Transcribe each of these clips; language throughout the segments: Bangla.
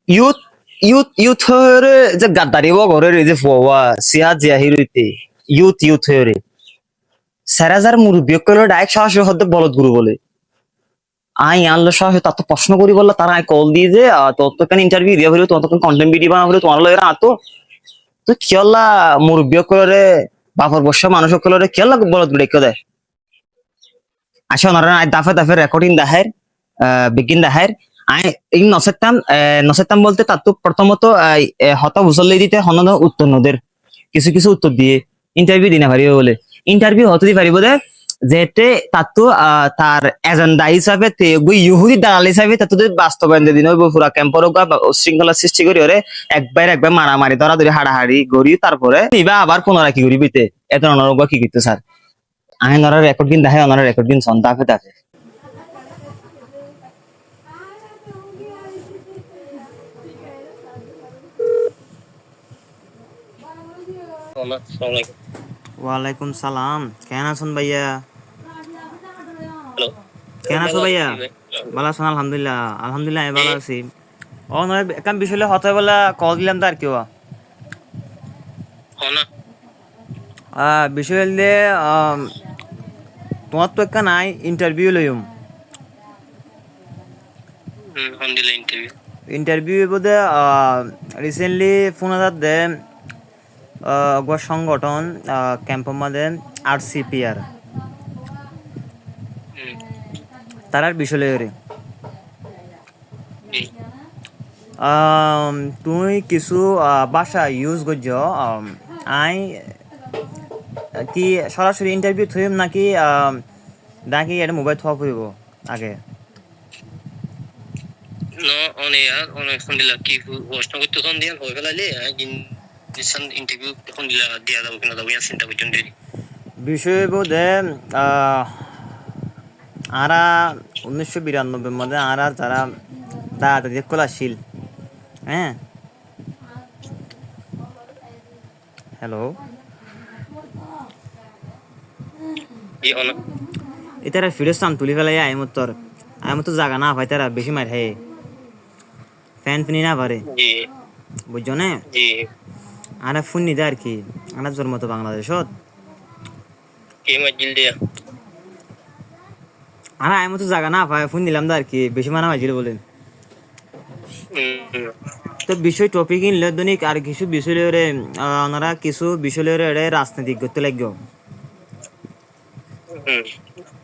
ইউথ ইউথ হরে যে গাদ্দারি ঘরের যে ফোয়া সিয়াদ জিয়াহিরইতে ইউথ হরে স্যারাজার মুরব্বী কইলো ডাইরেক্ট সরাসরি হতে বলদ গুরু বলে আই আনলো সরাসরি তার তো প্রশ্ন করি বললা তারা কল দিয়ে যে তোর তো কেন ইন্টারভিউ দিয়া হলো তোমার তো কন্টেন্ট ভিডিও বানা হলো তোমার লয়ের আতো তো কিয়লা মুরব্বী কইলো বাপর বর্ষ মানুষ কইলো কিয়লা বলদ গুড়ে দেয় আসলে ওনারা দাফে দাফে রেকর্ডিং দেখায় বিগিন দেখায় আই এই নসেতাম বলতে তার তো প্রথমত হতা বুঝলে দিতে হনদ উত্তর নদের কিছু কিছু উত্তর দিয়ে ইন্টারভিউ দিনা পারিব বলে ইন্টারভিউ হতে দি পারিব দে যেতে তার তো তার এজেন্ডা হিসাবে তে ইহুদি দালাল হিসাবে তার তো বাস্তবায়ন দিন হইব পুরা ক্যাম্পর শৃঙ্খলা সৃষ্টি করি ওরে একবার মারামারি ধরাধরি হাড়াহাড়ি গড়ি তারপরে নিবা আবার পুনরায় কি করিবিতে এত অনারোগ্য কি করতে স্যার আইন ওনারা রেকর্ড দিন দেখে ওনারা রেকর্ড দিন সন দাফে দাফে ওয়ালাইকুম সালাম কেন আছেন ভাইয়া কেন আছো ভাইয়া ভালো আছেন আলহামদুলিল্লাহ আলহামদুলিল্লাহ আমি ভালো আছি ও নয় একটা বিষয় হতে বলা কল দিলাম তার কেউ বিষয় হলে তোমার তো একটা নাই ইন্টারভিউ লইম ইন্টারভিউ বোধে রিসেন্টলি ফোন হাজার দে সংগঠন ক্যাম্পের মধ্যে RCPR তারার বিষয় লইরে তুই কিছু ভাষা ইউজ করছ আই কি সরাসরি ইন্টারভিউ থইম নাকি নাকি এটা মোবাইল থোয়া ফুরিব আগে বিষয় বোধে আরা 1992 মধ্যে আরা যারা তাড়াতাড়ি খোলাশীল হ্যাঁ হ্যালো এটারা ফিরস্তান তুলি ফেলাই আইমত জাগা না ভাই তারা বেশি মার খায় ফ্যান ফিনি না পারে বুঝছো না আরা ফোন নিদে আর কি আনা জন্ম তো বাংলাদেশত আরা আইমত জাগা না ভাই ফোন নিলাম দা আর কি বেশি মানা মাইছিল বলেন তো বিষয় টপিক ইনলে দনিক আর কিছু বিষয় লরে ওনারা কিছু বিষয় লরে রাজনীতিক করতে লাগবে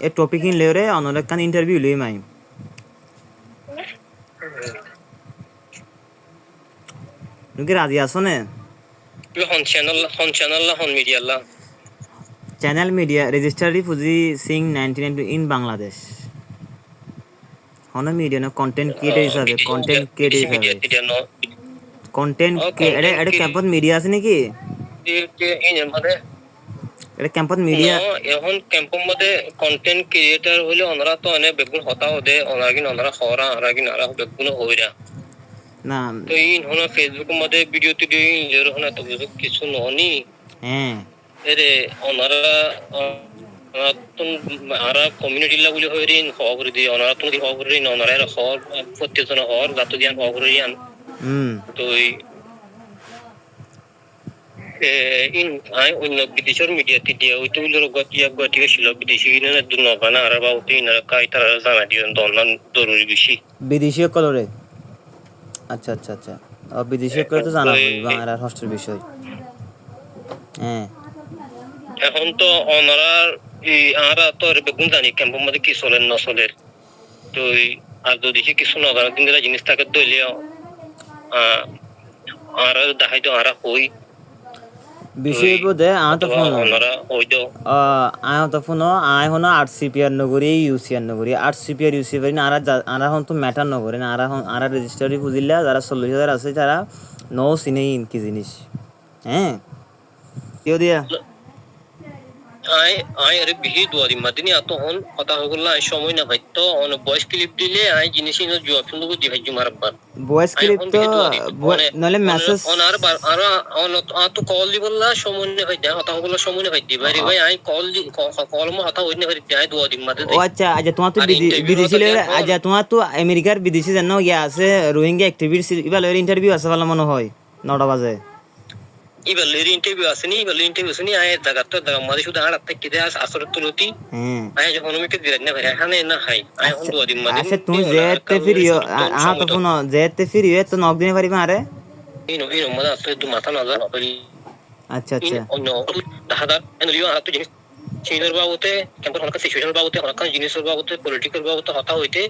এই টপিক ইনলে রে ওনারা কান ইন্টারভিউ লই মাই তুমি রাজি আছো না channel media registered Fuji Singh 1992 in Bangladesh হন মিডিয়া না কন্টেন্ট ক্রিয়েটর হিসাবে কন্টেন্ট এটা ক্যাম্পত মিডিয়া আছে নাকি এটা ক্যাম্পত মিডিয়া এখন ক্যাম্পৰ মধ্যে কন্টেন্ট ক্রিয়েটর হইলে ওনারা তো অনেক বেগুন হতা হদে ওনারা খরা আরাগিন আরা বেগুন হইরা না তো ইন হন ফেসবুক মধ্যে ভিডিও টিডিও ইন হন তো কিছু ননি হ্যাঁ এরে ওনারা আরা কমিউনিটি লাগলে হইরিন খবর দি ওনারা তো দি খবর রিন ওনারা খবর প্রত্যেকজন হর গাত দিয়ান খবর রিয়ান তো in ai unno bidishor media tidia oito loro gatiya shilo bidishi na dunno bana araba uti na kai tara zana dion donnan doruri bishi বিদেশি কলরে আচ্ছা আচ্ছা আচ্ছা বিদেশি কলরে তো জানা বাংলার হস্টেল বিষয় হ্যাঁ এখন তো ওনারা আরা তো বেগুন জানি ক্যাম্পের মধ্যে কি চলে না চলে তো আর যদি কিছু না জানা দিন জিনিস থাকে দইলে আর দেখাই তো আরা হই বিষয় বোধে আয় হন RCPR নগরী UCR নগরী RCPR UCR আরা হন তো ম্যাটার নগরী না আরা রেজিস্টারি বুঝিলে যারা 40,000 আছে তারা নো সিনেই কি জিনিস হ্যাঁ কেউ দিয়া আই আই আরে বিহি দুয়ারি মাদিনি আতো হন কথা হগুলা আই সময় না হয়তো অন ভয়েস ক্লিপ দিলে আই জিনিস ইনো জবাব শুনবো দি ভাই মারবার ভয়েস আই ক্লিপ হন তো বিহি দুয়ারি অনে নলে অন মেসেজ অন আর বার আর অন আতো কল দি বললা সময় না হয় কথা হগুলা সময় না হয় দি ভাই ভাই আই কল দি কল মো কথা হইনে ভাই আই দুয়ারি মাদে ও দেই আচ্ছা আচ্ছা তোমার তো আর ইন্টারভিউ বিদেশি হতা লয়ের দেন হন আচ্ছা তোমার তো আমেরিকার বিদেশি জানো ইয়া আছে রোহিঙ্গা অ্যাক্টিভিস্ট ইবা লয়ের ইন্টারভিউ আছে ভালো মনে হয় 9টা বাজে ইবালের ইন্টারভিউ আসেনি ইবালের ইন্টারভিউ আসেনি আই জায়গা তো জায়গা মাঝে শুধু আর একটা কিদে আসর তুলতি হ্যাঁ আই যখন আমি কে দিলেন না ভাই এখানে না হাই আই হন আচ্ছা দুয়ারি মাদিন আচ্ছা তুমি ওলা আর যেতে কারণ ফিরিও সুরতন আহা তো সময় তো ফোন যেতে ফিরিও তো নক দিনে পারিবা আরে ইনো মনে আসলে তো মাথা না যা আচ্ছা in আচ্ছা অন্য দাহাদার এনলিও আর তো জিনিস চিনের বাবতে কেমন হনকা সিচুয়েশন বাবতে হনকা জিনিসের বাবতে পলিটিক্যাল বাবতে হতা হইতে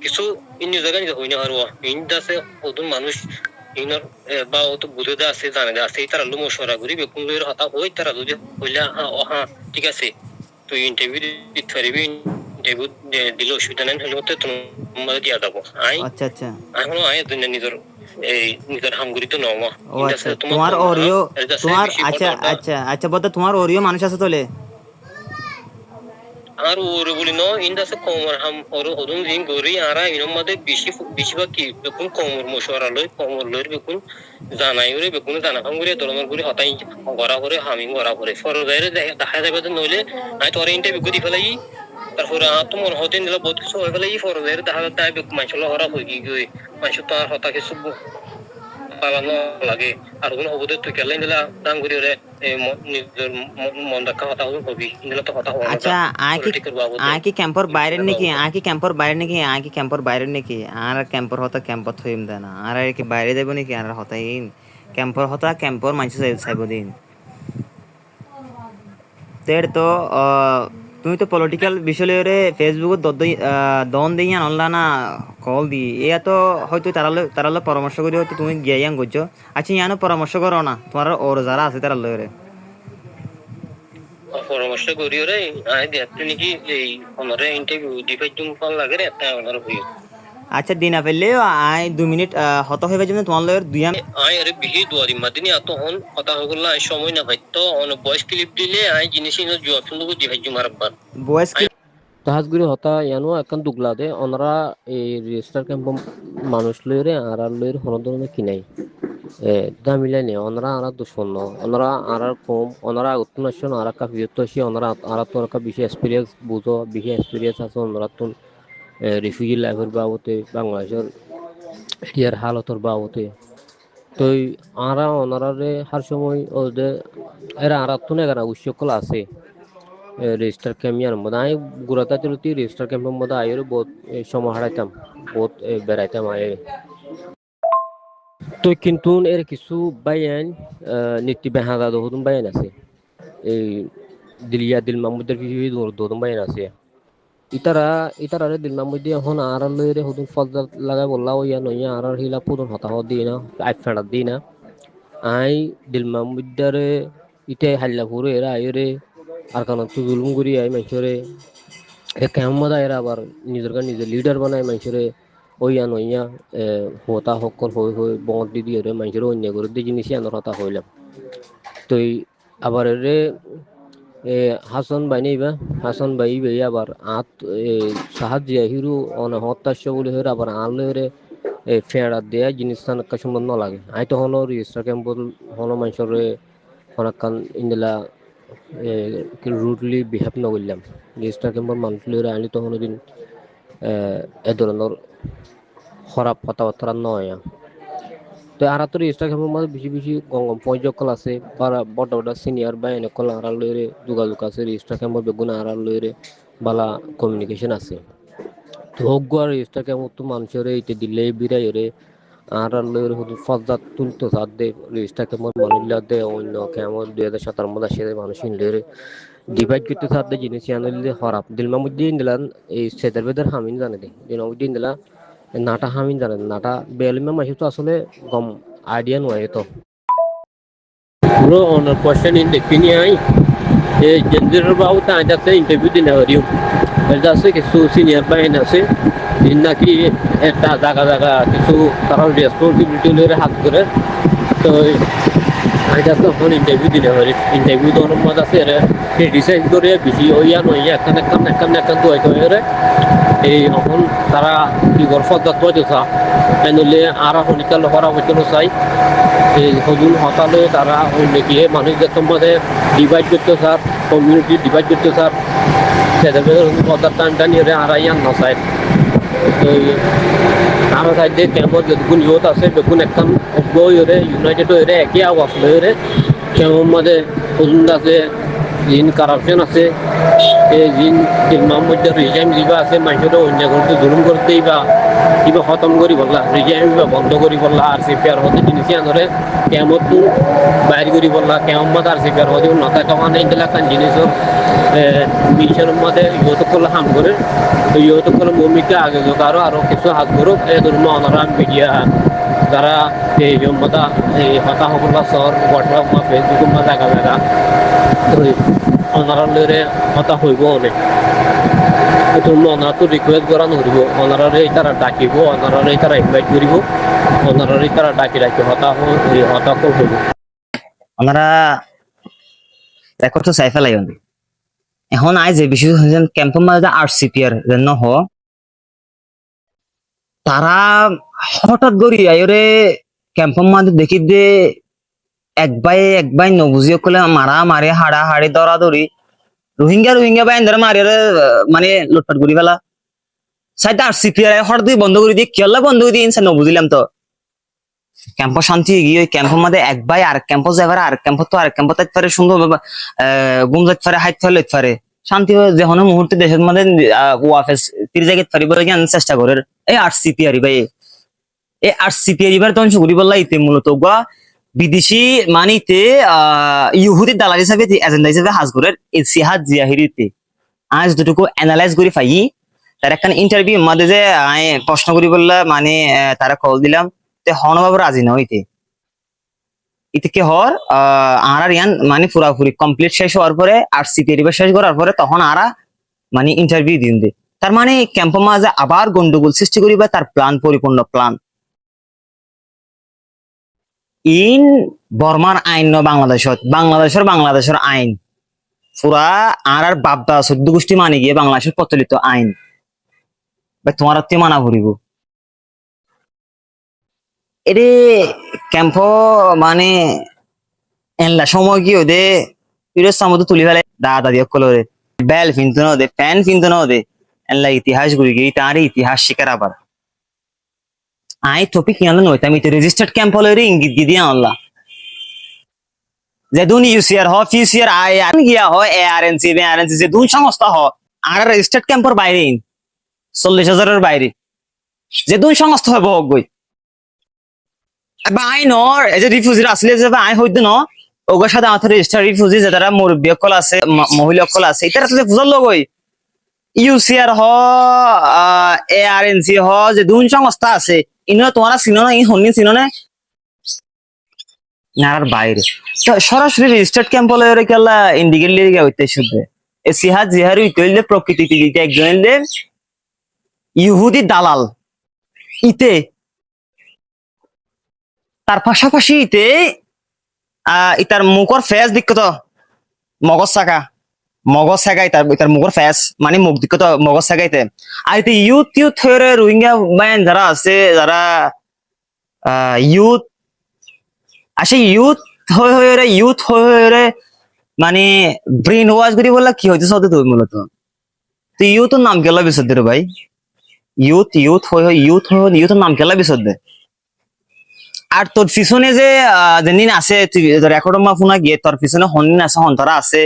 কিছু ইন জায়গা নিতে হইনা আর ইন দাসে ওদুন মানুষ ইনর বা ও তো বুঝে দা আছে জানে দা আছে তারা লো মশওয়ারা করি বেকুন লইর হতা হই তারা যদি হইলা হ্যাঁ ও হ্যাঁ ঠিক আছে তো ইন্টারভিউ দিতে পারবি ইন্টারভিউ দিলে অসুবিধা নেই হলে মতো তোমার দিয়া দেবো আই আচ্ছা আচ্ছা এখনো আয় দুনিয়া নিজের এই নিজের হামগুড়ি তো নমা ও আচ্ছা ইন্ডাস্ট্রি তোমার তোমার ওরিও তোমার বেশি আচ্ছা বড় আচ্ছা আচ্ছা বলতে তোমার ওরিও মানুষ আছে তোলে আর ওরে বলি ন ইন্দাসে কমর হাম ওর ওদুন দিন গরি আরা ইনম মধ্যে বেশিরভাগ কি বেকুন কমর মশওয়ারা লই কমর লই বেকুন জানাই ওরে বেকুন জানা হাম গরি দরমার গরি হতাই গড়া করে হামি গড়া করে ফরজাইরে দেখা যাবে তো নইলে আই তোর ইন্টারভিউ করি ফেলাই তারপরে তোমার হতে নিলে বহুত কিছু হয়ে ফেলাই ফরজাইরে দেখা যাবে তাই বেকুন মাইছলা হরা হই গই মাইছ তো আর হতা কিছু পালানো লাগে আর কোনো হবুদে তুই কেলাই নিলা দাম করি ওরে নিজের মন দেখা হতা হবি নিলে তো হতা হওয়া আচ্ছা আকি ক্যাম্পর বাইরে নাকি আকি ক্যাম্পর বাইরে নাকি আকি ক্যাম্পর বাইরে নাকি আর ক্যাম্পর হতা ক্যাম্পত হইম দেনা আর কি বাইরে দেব নাকি আর হতাই ক্যাম্পর হতা ক্যাম্পর মাইছে সাইব দিন তের তো তুমি তো পলিটিক্যাল বিষয়ে ফেসবুক দন দিয়ে আনলা না কল দি এয়া তো হয়তো তারালে পরামর্শ করি হয়তো তুমি গিয়াইয়ান করছো আচ্ছা ইয়ানো পরামর্শ করো না তোমার ওর যারা আছে তারা লয়রে পরামর্শ করি ওরে আই দেখতে নাকি এই আমারে ইন্টারভিউ দিবে তুমি ফোন লাগে রে একটা আমার হই আচ্ছা দিনা ফেললে আই 2 মিনিট হত হয়ে যাবে তোমার লয়ের দুই আই আরে বিহি দুয়ারি মাদিনি আত হন কথা হগুলা আই সময় না হয়তো অন ভয়েস ক্লিপ দিলে আই জিনিস ইনো জবাব শুনবো দি ভাই মারবার বয়স কি তাহাজগুড়ি হতা ইয়ানো এখন দুগলাদে অনরা এই রেজিস্টার ক্যাম্প মানুষ লইরে আর লইরে হন ধরনের কিনাই দামিলাই নে অনরা আরা দুশ্মন অনরা আরার কম অনরা উত্তনাশন আরা কা বিয়তশি অনরা আরা তোর কা বেশি এক্সপেরিয়েন্স বুঝো বেশি এক্সপেরিয়েন্স আছে অনরা তুন রিফিউজি লাইফের বাবতে বাংলাদেশের ইয়ার হালতর বাবতে তো আরা অনরারে হার সময় ওদের এরা আরা তুন এগারা উৎসকল আছে রেজিস্টার ক্যাম্পিয়ার মধ্যে আমি গুড়াতা চলতি রেজিস্টার ক্যাম্পের মধ্যে আয়ের বহুত সময় হারাইতাম বহুত বেড়াইতাম আয়ে তো কিন্তু এর কিছু বাইন নীতি বেহাদা দহদুন বাইন আছে এই দিলিয়া দিল মাহমুদের কিছু দহদুন বাইন আছে ইতারা দিল মাহমুদ এখন আর লইরে হদুন ফজল লাগাই বললা ইয়া নইয়া আর হিলা পুদন হতা হদ দিই না আই ফেড়া দিই না আই দিল মাহমুদারে ইতে হাল্লা করে এরা আইরে আর কারণ তুই জুলুম করি আই মানুষরে কেমন এরা আবার নিজের লিডার বানায় মানুষরে ওইয়া নইয়া হতা সকল হই হই বঙর দি দিয়ে মানুষের অন্য করে দিয়ে জিনিস আনার হতা হইলাম তো আবার রে হাসান বাই নেইবা হাসান বাই বাই আবার আত সাহায্য হিরু অন হতাশ বলে হয়ে আবার আনলে রে ফেঁড়া দেয়া জিনিস সুন্দর ন লাগে আই তো হলো রেজিস্টার ক্যাম্প হলো মানুষের হনাকান ইন্দিলা রুটলি বিহেভ নকরলাম রেজিস্টার ক্যাম্পর মানুষ লইরে আনি তখন দিন এ ধরনের খারাপ কথাবার্তা নয় তো আর তো রেজিস্টার ক্যাম্পের মধ্যে বেশি বেশি পর্যকল আছে বা বড় বড় সিনিয়র বা এনেকল আড়াল লইরে যোগাযোগ আছে রেজিস্টার ক্যাম্পের বেগুন আড়াল লইরে বালা কমিউনিকেশন আছে তো হোক আর রেজিস্টার ক্যাম্প তো মানুষের এইতে দিলে বিরাই রে আর লইরে হতো ফজাত তুলতো সাদ দে রেজিস্টার ক্যাম্পের মানুষ দে অন্য ক্যাম্প 2017 মধ্যে আসে মানুষ লইরে ডিভাইড করতে সাথে জিনিস আনলে খারাপ দিলমামুদ্দিন দিলান এই সেদের বেদের হামিন জানে দে দিলমামুদ্দিন দিলা নাটা হামিন জানে নাটা বেলমে মাসি তো আসলে গম আইডিয়া নয় তো পুরো অন কোশ্চেন ইন দেখিনি আই এই জেন্ডার বাউ তা যাতে ইন্টারভিউ দিনে হরিও এটা আছে কিছু সিনিয়র বাইন আছে দিন নাকি একটা জায়গা কিছু তারা রেসপন্সিবিলিটি লইরে হাত করে তো এটা তখন ইন্টারভিউ দিলে হয় ইন্টারভিউ দেওয়ার মত আছে এরা ক্রিটিসাইজ করে বেশি ওইয়া নইয়া একখান তো হয়ে এই এখন তারা কি গর পদ্ধত হইতেছা এনলে আর হনিকাল হরা হইতে চাই এই হজুল হতালে তারা অন্য গিয়ে মানুষদের সম্বন্ধে ডিভাইড করতে স্যার কমিউনিটি ডিভাইড করতে স্যার সেদের পদার্থ টান নিয়ে আর ইয়ান না চাই আমার সাইডে কেমন যতক্ষণ ইউথ আছে তখন একখান অজ্ঞ হয়ে ইউনাইটেড হয়ে একই আওয়াজ হয়ে কেমন মাঝে পর্যন্ত আছে জিন কারাপশন আছে এই জিন ফিল্মার মধ্যে রিজাইম যা আছে মানুষের অন্য করতে জুলুম করতেই বা কিবা খতম করি বললা রিজাইম বা বন্ধ করি বললা আর সি পি আর হতে জিনিস আনরে কেমন তো বাইর করি বললা কেমন মাদ আর সি পি আর হতে নতা কামা নেই দিলা কান জিনিসের মিশনের মধ্যে ইউথ করলে হাম করে ইউথ করলে ভূমিকা আগে যোগ আরো কিছু হাত করুক এই ধরুন অনারা মিডিয়া যারা এই মতা এই হতা সকল শহর হোয়াটসঅ্যাপ বা ফেসবুক বা জায়গা জায়গা অনারালে হতা হইব অনেক অনারা রিকোয়েস্ট করা নকরিব অনারারে তারা ডাকিব অনারারে তারা ইনভাইট করিব অনারারে তারা ডাকি ডাকি হতা হইব ওনারা রেকর্ড তো চাই ফেলাই এখন আই যে বেশি ক্যাম্পের মাঝে আরসিপিআর জন্য তারা হঠাৎ করি আয়রে ক্যাম্পের মাঝে দেখি যে এক বাই নবুঝিয়ে কলে মারা মারে হাড়া হাড়ি দরা দরি রোহিঙ্গা বাই ধরে মারি মানে লুটপাট করি ফেলা সাইডে আরসিপিআর হঠাৎ বন্ধ করে দিয়ে কেলা বন্ধ করে দিয়ে ইনসান নবুঝিলাম তো ক্যাম্প শান্তি গিয়ে ওই ক্যাম্পের মধ্যে এক বাই আর ক্যাম্প যাবার আর ক্যাম্প তো আর ক্যাম্প তাইতে পারে সুন্দর গুম যাইতে পারে হাইতে পারে লইতে পারে শান্তি যে কোনো মুহূর্তে দেশের মধ্যে ওয়াফেস তীর জায়গায় পারি বলে জ্ঞান চেষ্টা করে এই আরসিপিআর ভাই এই আরসিপিআর এবার তখন শুকুরি বললা ইতে মূলত গা বিদেশি মানিতে ইহুদি দালাল হিসাবে এজেন্ডা হিসাবে হাজগুরের এই সিহাদ জিয়াহিরিতে আজ দুটুকু অ্যানালাইজ করে পাই তার একটা ইন্টারভিউ মাঝে যে আমি প্রশ্ন করি বললা মানে তারা কল দিলাম তে হনবাবু রাজি না হইতে ইতে কি হর আর ইয়ান মানে পুরাপুরি কমপ্লিট শেষ হওয়ার পরে আরসিপিআর শেষ করার পরে তখন আরা মানে ইন্টারভিউ দিন দে তার মানে ক্যাম্পের মাঝে আবার গন্ডগোল সৃষ্টি করিবা তার প্ল্যান পরিপূর্ণ প্ল্যান ইন বর্মার আইন ন বাংলাদেশের আইন পুরা আর বাপদা 14 গোষ্ঠী মানে গিয়ে বাংলাদেশের প্রচলিত আইন বা তোমার আত্মীয় মানা ভরিব এরে ক্যাম্প মানে এনলা সময় কি ওদে পিরোজ সামুদ্র তুলি ফেলে দাদা দিয়ে কলরে বেল ফিনতো না ওদে ফ্যান ফিনতো না ওদে এনলা ইতিহাস ঘুরি গিয়ে তার ইতিহাস শিকার আবার আই টপিক ইয়ানো নয় আমি তো রেজিস্টার্ড ক্যাম্প হলে ইঙ্গিত দিয়ে আনলা যে দুন ইউসিআর হ ফিউসিআর আই গিয়া হয় এআরএনসি যে দুন সংস্থা হ আর রেজিস্টার্ড ক্যাম্পের বাইরে 40,000-এর বাইরে যে দুন সংস্থা হয় বহক গই আই নর এই যে রিফিউজি আসলে যে আই হইতো ন ওগর সাথে আমার রেজিস্টার রিফিউজি যে তারা মুরব্বী অকল আছে মহিলা অকল আছে এটার সাথে বুঝার লগই ইউসিআর হ এআরএনসি হ যে দুন সংস্থা আছে ইনো তোমারা চিনো না ই হন্নি চিনো না নার বাইরে সরাসরি রেজিস্টার্ড ক্যাম্প হলে ওরা কেলা ইন্ডিকেট লিয়ে গিয়ে হইতে শুদ্ধ এ সিহাদ জিহারি হইতে প্রকৃতিতে দিতে একজন ইহুদি দালাল ইতে তার পাশাপাশি ইতে ইতার মুখর ফেস দিক্কত মগজ সাকা ইতার মুখর ফেস মানে মুখ দিক্কত মগজ সাকাইতে আর ইতে ইউথ হয়ে রোহিঙ্গা বায়ান যারা আছে যারা ইউথ আসে ইউথ হয়ে মানে ব্রেন ওয়াশ করি বললা কি হইতেছে তো মূলত তো ইউথের নাম কেলা বিশদ দে ভাই ইউথের নাম কেলা বিশদ দে আর তোর পিছনে যে যেদিন আছে রেকর্ড মা ফোনা গিয়ে তোর পিছনে হনিন আছে হন্তরা আছে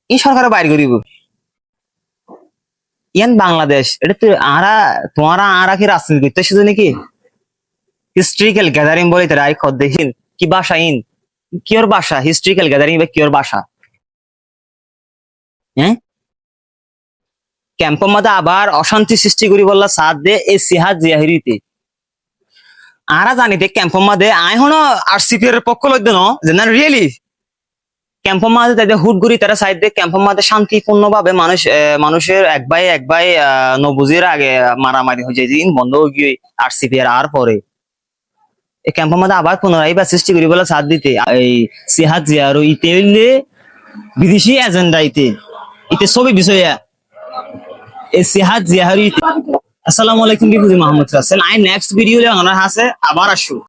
এই সরকারে বাইর করিব ইয়ান বাংলাদেশ এটা তো তোমারা কি রাজনীতি করতে শুধু নাকি হিস্ট্রিক্যাল গ্যাদারিং বলে তারা আই খদ দেখিন কি ভাষা কিওর ভাষা হিস্ট্রিক্যাল গ্যাদারিং বা কিওর ভাষা হ্যাঁ ক্যাম্পের মধ্যে আবার অশান্তি সৃষ্টি করি বললা সাথ দে এই সিহাদ জিয়াহিরিতে আরা জানিতে ক্যাম্পের মধ্যে আই হন আরসিপিআর পক্ষ লইদ ন যে না রিয়েলি ক্যাম্পের মধ্যে তাদের হুট করি তারা সাইড দিয়ে ক্যাম্পের মধ্যে শান্তিপূর্ণ ভাবে মানুষের এক ভাই নবুজির আগে মারামারি হয়ে যায় বন্ধ হয়ে গিয়ে আরসিপিআর আর পরে এই ক্যাম্পের মধ্যে আবার পুনরায় বা সৃষ্টি করি বলে সাথ দিতে এই সিহাত জিয়ার ইতে হইলে বিদেশি এজেন্ডা ইতে ইতে সবই বিষয়ে এই সিহাত জিয়ার ইতে আসসালামু আলাইকুম বিপুজি মোহাম্মদ রাসেল আই নেক্সট ভিডিও লে ওনার হাসে আবার আসু